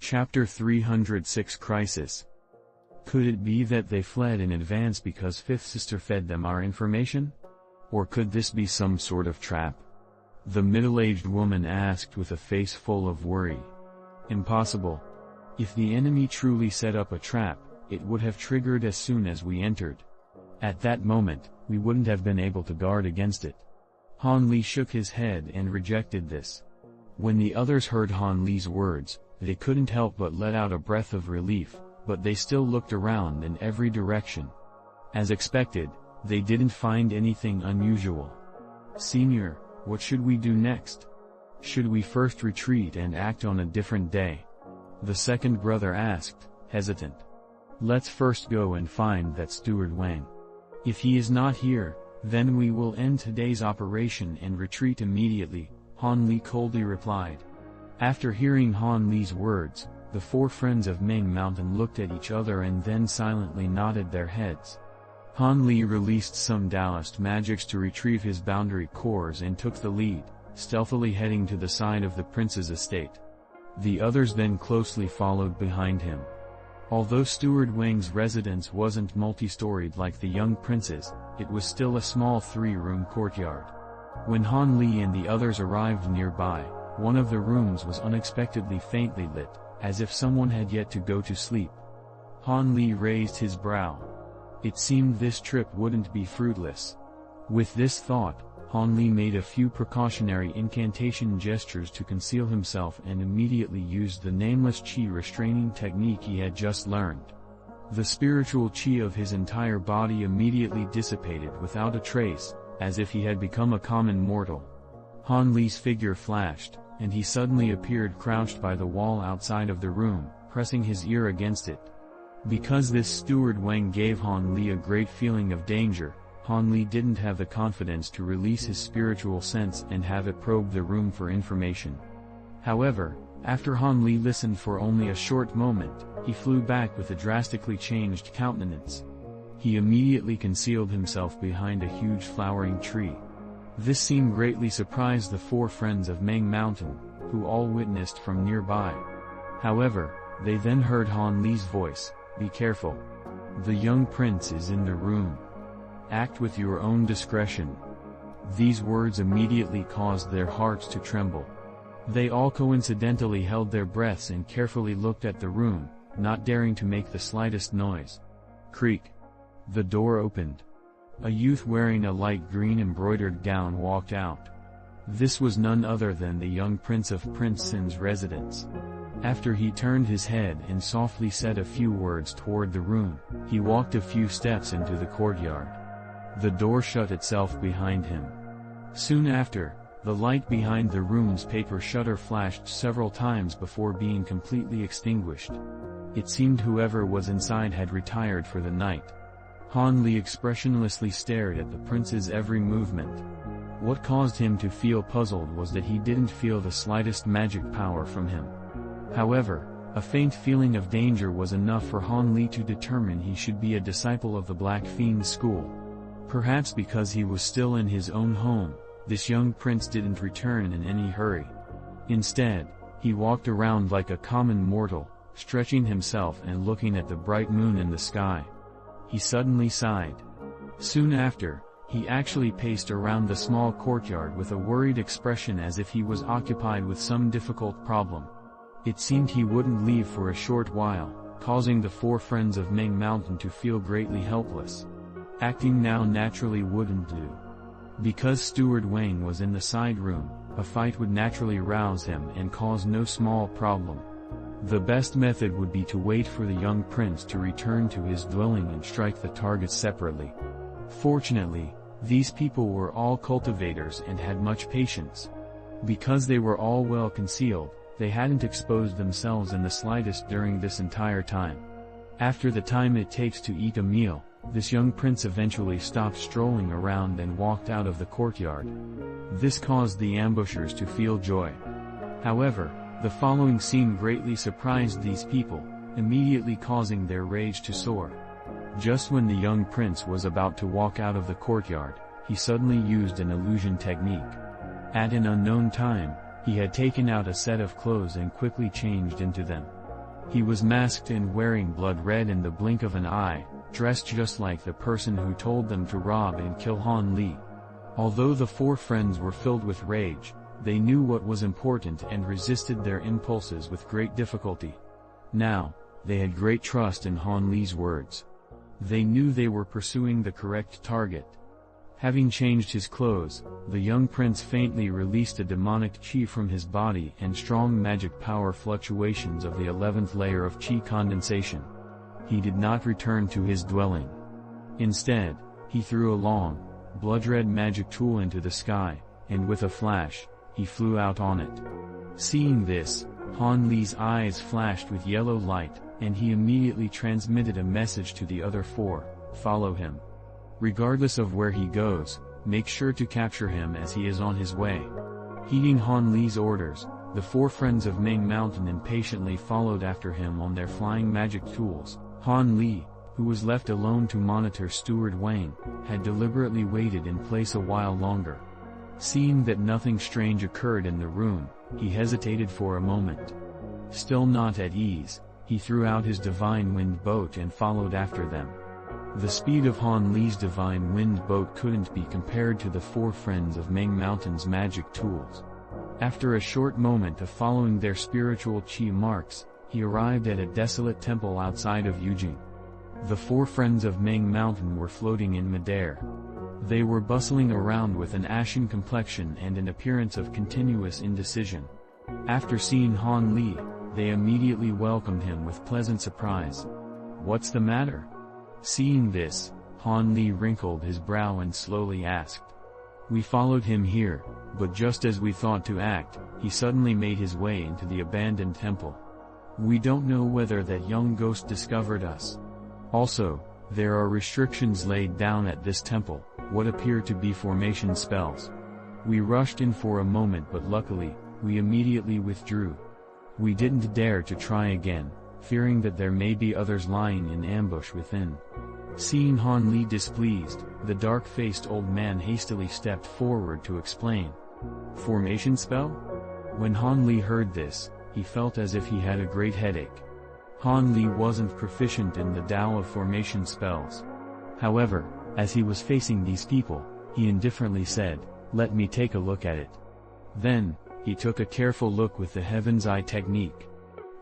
Chapter 306 Crisis. Could it be that they fled in advance because Fifth Sister fed them our information? Or could this be some sort of trap? The middle-aged woman asked with a face full of worry. Impossible. If the enemy truly set up a trap, it would have triggered as soon as we entered. At that moment, we wouldn't have been able to guard against it. Han Li shook his head and rejected this. When the others heard Han Li's words, they couldn't help but let out a breath of relief, but they still looked around in every direction. As expected, they didn't find anything unusual. Senior, what should we do next? Should we first retreat and act on a different day? The second brother asked, hesitant. Let's first go and find that Steward Wang. If he is not here, then we will end today's operation and retreat immediately, Han Li coldly replied. After hearing Han Li's words, the four friends of Ming Mountain looked at each other and then silently nodded their heads. Han Li released some Taoist magics to retrieve his boundary cores and took the lead, stealthily heading to the side of the prince's estate. The others then closely followed behind him. Although Steward Wang's residence wasn't multi-storied like the young prince's, it was still a small three-room courtyard. When Han Li and the others arrived nearby, one of the rooms was unexpectedly faintly lit, as if someone had yet to go to sleep. Han Li raised his brow. It seemed this trip wouldn't be fruitless. With this thought, Han Li made a few precautionary incantation gestures to conceal himself and immediately used the nameless qi restraining technique he had just learned. The spiritual qi of his entire body immediately dissipated without a trace, as if he had become a common mortal. Han Li's figure flashed, and he suddenly appeared crouched by the wall outside of the room, pressing his ear against it. Because this Steward Wang gave Han Li a great feeling of danger, Han Li didn't have the confidence to release his spiritual sense and have it probe the room for information. However, after Han Li listened for only a short moment, he flew back with a drastically changed countenance. He immediately concealed himself behind a huge flowering tree. This scene greatly surprised the four friends of Ming Mountain, who all witnessed from nearby. However, they then heard Han Li's voice, "Be careful. The young prince is in the room. Act with your own discretion." These words immediately caused their hearts to tremble. They all coincidentally held their breaths and carefully looked at the room, not daring to make the slightest noise. Creak. The door opened. A youth wearing a light green embroidered gown walked out. This was none other than the young prince of Prince Sin's residence. After he turned his head and softly said a few words toward the room, he walked a few steps into the courtyard. The door shut itself behind him. Soon after, the light behind the room's paper shutter flashed several times before being completely extinguished. It seemed whoever was inside had retired for the night. Han Li expressionlessly stared at the prince's every movement. What caused him to feel puzzled was that he didn't feel the slightest magic power from him. However, a faint feeling of danger was enough for Han Li to determine he should be a disciple of the Black Fiend school. Perhaps because he was still in his own home, this young prince didn't return in any hurry. Instead, he walked around like a common mortal, stretching himself and looking at the bright moon in the sky. He suddenly sighed. Soon after, he actually paced around the small courtyard with a worried expression as if he was occupied with some difficult problem. It seemed he wouldn't leave for a short while, causing the four friends of Ming Mountain to feel greatly helpless. Acting now naturally wouldn't do. Because Steward Wang was in the side room, a fight would naturally rouse him and cause no small problem. The best method would be to wait for the young prince to return to his dwelling and strike the targets separately. Fortunately, these people were all cultivators and had much patience. Because they were all well concealed, they hadn't exposed themselves in the slightest during this entire time. After the time it takes to eat a meal, this young prince eventually stopped strolling around and walked out of the courtyard. This caused the ambushers to feel joy. However, the following scene greatly surprised these people, immediately causing their rage to soar. Just when the young prince was about to walk out of the courtyard, he suddenly used an illusion technique. At an unknown time, he had taken out a set of clothes and quickly changed into them. He was masked and wearing blood red in the blink of an eye, dressed just like the person who told them to rob and kill Han Li. Although the four friends were filled with rage, they knew what was important and resisted their impulses with great difficulty. Now, they had great trust in Han Li's words. They knew they were pursuing the correct target. Having changed his clothes, the young prince faintly released a demonic qi from his body and strong magic power fluctuations of the 11th layer of qi condensation. He did not return to his dwelling. Instead, he threw a long, blood-red magic tool into the sky, and with a flash, he flew out on it. Seeing this, Han Li's eyes flashed with yellow light, and he immediately transmitted a message to the other four: follow him. Regardless of where he goes, make sure to capture him as he is on his way. Heeding Han Li's orders, the four friends of Ming Mountain impatiently followed after him on their flying magic tools. Han Li, who was left alone to monitor Steward Wang, had deliberately waited in place a while longer. Seeing that nothing strange occurred in the room, he hesitated for a moment. Still not at ease, he threw out his divine wind boat and followed after them. The speed of Han Li's divine wind boat couldn't be compared to the four friends of Ming Mountain's magic tools. After a short moment of following their spiritual qi marks, he arrived at a desolate temple outside of Yujing. The four friends of Ming Mountain were floating in midair. They were bustling around with an ashen complexion and an appearance of continuous indecision. After seeing Han Li, they immediately welcomed him with pleasant surprise. "What's the matter?" Seeing this, Han Li wrinkled his brow and slowly asked. "We followed him here, but just as we thought to act, he suddenly made his way into the abandoned temple. We don't know whether that young ghost discovered us. Also, there are restrictions laid down at this temple, what appear to be formation spells. We rushed in for a moment, but luckily, we immediately withdrew. We didn't dare to try again, fearing that there may be others lying in ambush within." Seeing Han Li displeased, the dark-faced old man hastily stepped forward to explain. "Formation spell?" When Han Li heard this, he felt as if he had a great headache. Han Li wasn't proficient in the Tao of formation spells. However, as he was facing these people, he indifferently said, "Let me take a look at it." Then, he took a careful look with the Heaven's Eye technique.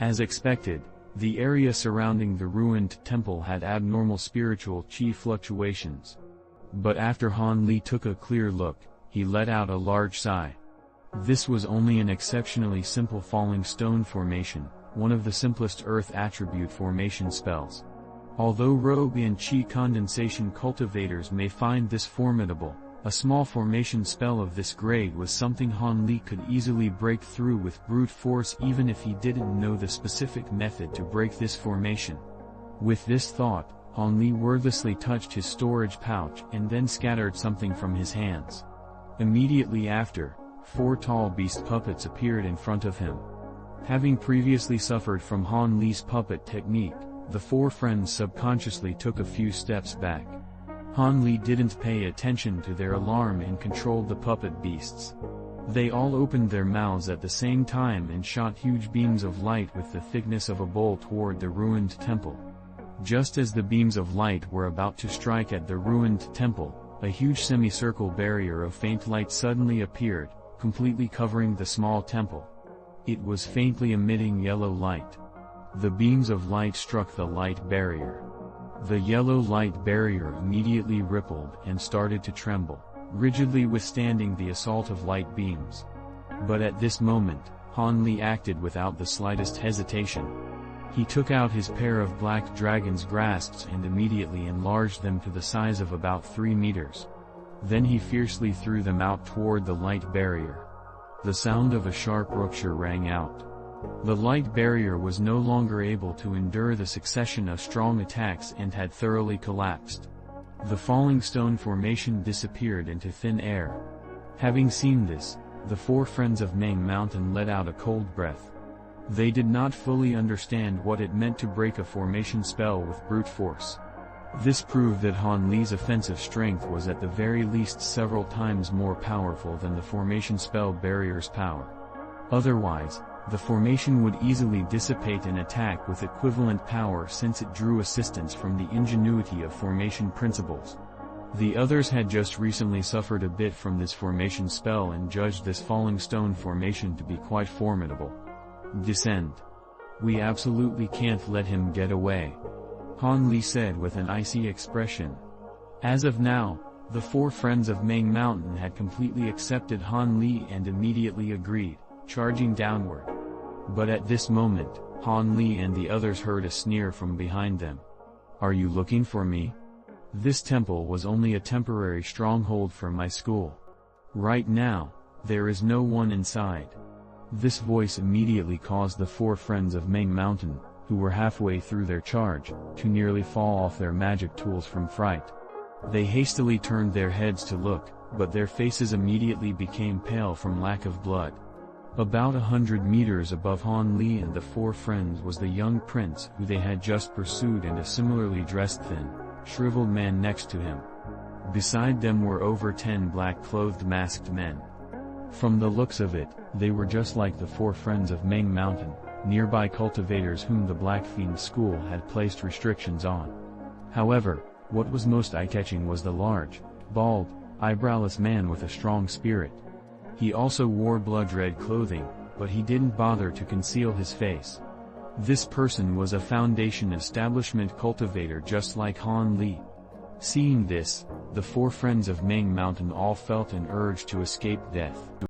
As expected, the area surrounding the ruined temple had abnormal spiritual qi fluctuations. But after Han Li took a clear look, he let out a large sigh. This was only an exceptionally simple falling stone formation, one of the simplest earth attribute formation spells. Although rogue and qi condensation cultivators may find this formidable, a small formation spell of this grade was something Han Li could easily break through with brute force even if he didn't know the specific method to break this formation. With this thought, Han Li wordlessly touched his storage pouch and then scattered something from his hands. Immediately after, four tall beast puppets appeared in front of him. Having previously suffered from Han Li's puppet technique, the four friends subconsciously took a few steps back. Han Li didn't pay attention to their alarm and controlled the puppet beasts. They all opened their mouths at the same time and shot huge beams of light with the thickness of a bowl toward the ruined temple. Just as the beams of light were about to strike at the ruined temple, a huge semicircle barrier of faint light suddenly appeared, completely covering the small temple. It was faintly emitting yellow light. The beams of light struck the light barrier. The yellow light barrier immediately rippled and started to tremble, rigidly withstanding the assault of light beams. But at this moment, Han Li acted without the slightest hesitation. He took out his pair of black dragon's grasps and immediately enlarged them to the size of about 3 meters. Then he fiercely threw them out toward the light barrier. The sound of a sharp rupture rang out. The light barrier was no longer able to endure the succession of strong attacks and had thoroughly collapsed. The falling stone formation disappeared into thin air. Having seen this, the four friends of Ming Mountain let out a cold breath. They did not fully understand what it meant to break a formation spell with brute force. This proved that Han Li's offensive strength was at the very least several times more powerful than the formation spell barrier's power. Otherwise, The formation would easily dissipate an attack with equivalent power since it drew assistance from the ingenuity of formation principles. The others had just recently suffered a bit from this formation spell and judged this falling stone formation to be quite formidable. Descend. We absolutely can't let him get away, Han Li said with an icy expression. As of now, the four friends of Ming Mountain had completely accepted Han Li and immediately agreed, charging downward. But at this moment, Han Li and the others heard a sneer from behind them. Are you looking for me? This temple was only a temporary stronghold for my school. Right now, there is no one inside. This voice immediately caused the four friends of Ming Mountain, who were halfway through their charge, to nearly fall off their magic tools from fright. They hastily turned their heads to look, but their faces immediately became pale from lack of blood. About 100 meters above Han Li and the four friends was the young prince who they had just pursued and a similarly dressed thin, shriveled man next to him. Beside them were over 10 black-clothed masked men. From the looks of it, they were just like the four friends of Ming Mountain, nearby cultivators whom the Black Fiend School had placed restrictions on. However, what was most eye-catching was the large, bald, eyebrowless man with a strong spirit. He also wore blood-red clothing, but he didn't bother to conceal his face. This person was a Foundation establishment cultivator just like Han Li. Seeing this, the four friends of Ming Mountain all felt an urge to escape death.